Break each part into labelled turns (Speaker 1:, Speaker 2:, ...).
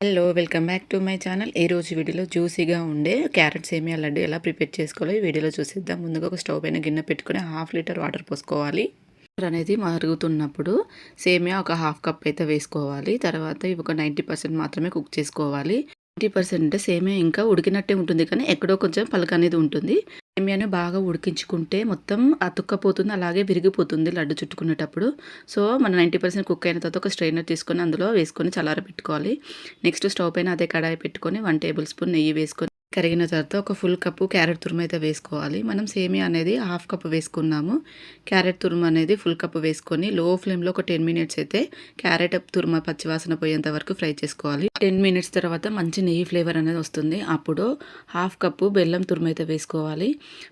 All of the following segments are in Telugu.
Speaker 1: Hello welcome back to my channel. ఈ రోజు వీడియోలో జ్యూసీగా ఉండే క్యారెట్ సేమియా లడ్డు ఎలా ప్రిపేర్ చేసుకోవాలో ఈ వీడియోలో చూసేద్దాం. ముందుగా ఒక స్టవ్ పైన గిన్నె పెట్టుకొని 1/2 లీటర్ వాటర్ పోసుకోవాలి. వాటర్ అనేది మరుగుతున్నప్పుడు సేమియా ఒక 1/2 కప్ అయితే వేసుకోవాలి. తర్వాత ఇవి ఒక 90% మాత్రమే కుక్ చేసుకోవాలి. 90% అంటే సేమియా ఇంకా ఉడికినట్టే ఉంటుంది, కానీ ఎక్కడో కొంచెం పలక అనేది ఉంటుంది. సేమియాని బాగా ఉడికించుకుంటే మొత్తం అతుక్కపోతుంది, అలాగే విరిగిపోతుంది లడ్డు చుట్టుకునేటప్పుడు. సో మనం 90% కుక్ అయిన తర్వాత ఒక స్ట్రైనర్ తీసుకొని అందులో వేసుకొని చల్లారబెట్టుకోవాలి. నెక్స్ట్ స్టవ్ పైన అదే కడాయి పెట్టుకొని 1 టేబుల్ స్పూన్ నెయ్యి వేసుకొని కరిగిన తర్వాత ఒక ఫుల్ కప్పు క్యారెట్ తురుము అయితే వేసుకోవాలి. మనం సేమియా అనేది 1/2 కప్పు వేసుకున్నాము. క్యారెట్ తురుము అనేది ఫుల్ కప్పు వేసుకొని లో ఫ్లేమ్లో ఒక 10 మినిట్స్ అయితే క్యారెట్ తురుము పచ్చివాసన పోయేంత వరకు ఫ్రై చేసుకోవాలి. 10 మినిట్స్ తర్వాత మంచి నెయ్యి ఫ్లేవర్ అనేది వస్తుంది. అప్పుడు 1/2 కప్పు బెల్లం తురుము అయితే వేసుకోవాలి.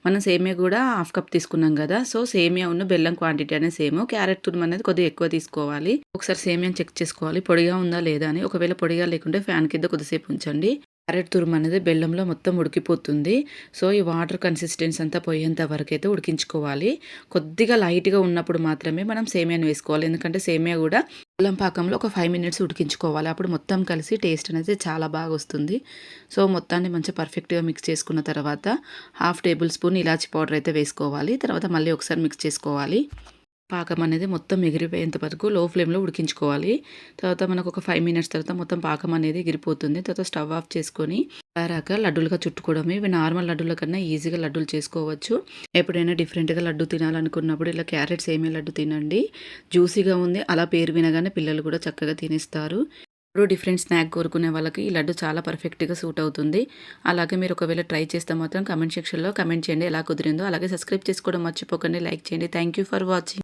Speaker 1: మనం సేమియా కూడా 1/2 కప్ తీసుకున్నాం కదా, సో సేమియా ఉన్న బెల్లం క్వాంటిటీ అనేది సేమ్. క్యారెట్ తురుము అనేది కొద్దిగా ఎక్కువ తీసుకోవాలి. ఒకసారి సేమియాని చెక్ చేసుకోవాలి పొడిగా ఉందా లేదా అని. ఒకవేళ పొడిగా లేకుంటే ఫ్యాన్ కింద కొద్దిసేపు ఉంచండి. క్యారెట్ తురుము అనేది బెల్లంలో మొత్తం ఉడికిపోతుంది. సో ఈ వాటర్ కన్సిస్టెన్సీ అంతా పోయేంత వరకు అయితే ఉడికించుకోవాలి. కొద్దిగా లైట్గా ఉన్నప్పుడు మాత్రమే మనం సేమియాని వేసుకోవాలి, ఎందుకంటే సేమియా కూడా బెల్లం పాకంలో ఒక 5 మినిట్స్ ఉడికించుకోవాలి. అప్పుడు మొత్తం కలిసి టేస్ట్ అనేది చాలా బాగా వస్తుంది. సో మొత్తాన్ని మంచిగా పర్ఫెక్ట్గా మిక్స్ చేసుకున్న తర్వాత 1/2 టేబుల్ స్పూన్ ఇలాచి పౌడర్ అయితే వేసుకోవాలి. తర్వాత మళ్ళీ ఒకసారి మిక్స్ చేసుకోవాలి. పాకం అనేది మొత్తం ఎగిరిపోయేంత వరకు లో ఫ్లేమ్లో ఉడికించుకోవాలి. తర్వాత మనకు ఒక 5 మినిట్స్ తర్వాత మొత్తం పాకం అనేది ఎగిరిపోతుంది. తర్వాత స్టవ్ ఆఫ్ చేసుకొని ఆరాక లడ్డూలుగా చుట్టుకోవడం. ఇవి నార్మల్ లడ్డూల కన్నా ఈజీగా లడ్డూలు చేసుకోవచ్చు. ఎప్పుడైనా డిఫరెంట్గా లడ్డు తినాలనుకున్నప్పుడు ఇలా క్యారెట్ సేమియా లడ్డు తినండి. జ్యూసీగా ఉంది, అలా పేరు వినగానే పిల్లలు కూడా చక్కగా తినేస్తారు. ఇప్పుడు డిఫరెంట్ స్నాక్ కోరుకునే వాళ్ళకి ఈ లడ్డు చాలా పర్ఫెక్ట్గా సూట్ అవుతుంది. అలాగే మీరు ఒకవేళ ట్రై చేస్తే మాత్రం కమెంట్ సెక్షన్లో కమెంట్ చేయండి ఎలా కుదిరిందో. అలాగే సబ్స్క్రైబ్ చేసుకోవడం మర్చిపోకండి, లైక్ చేయండి. Thank you for watching.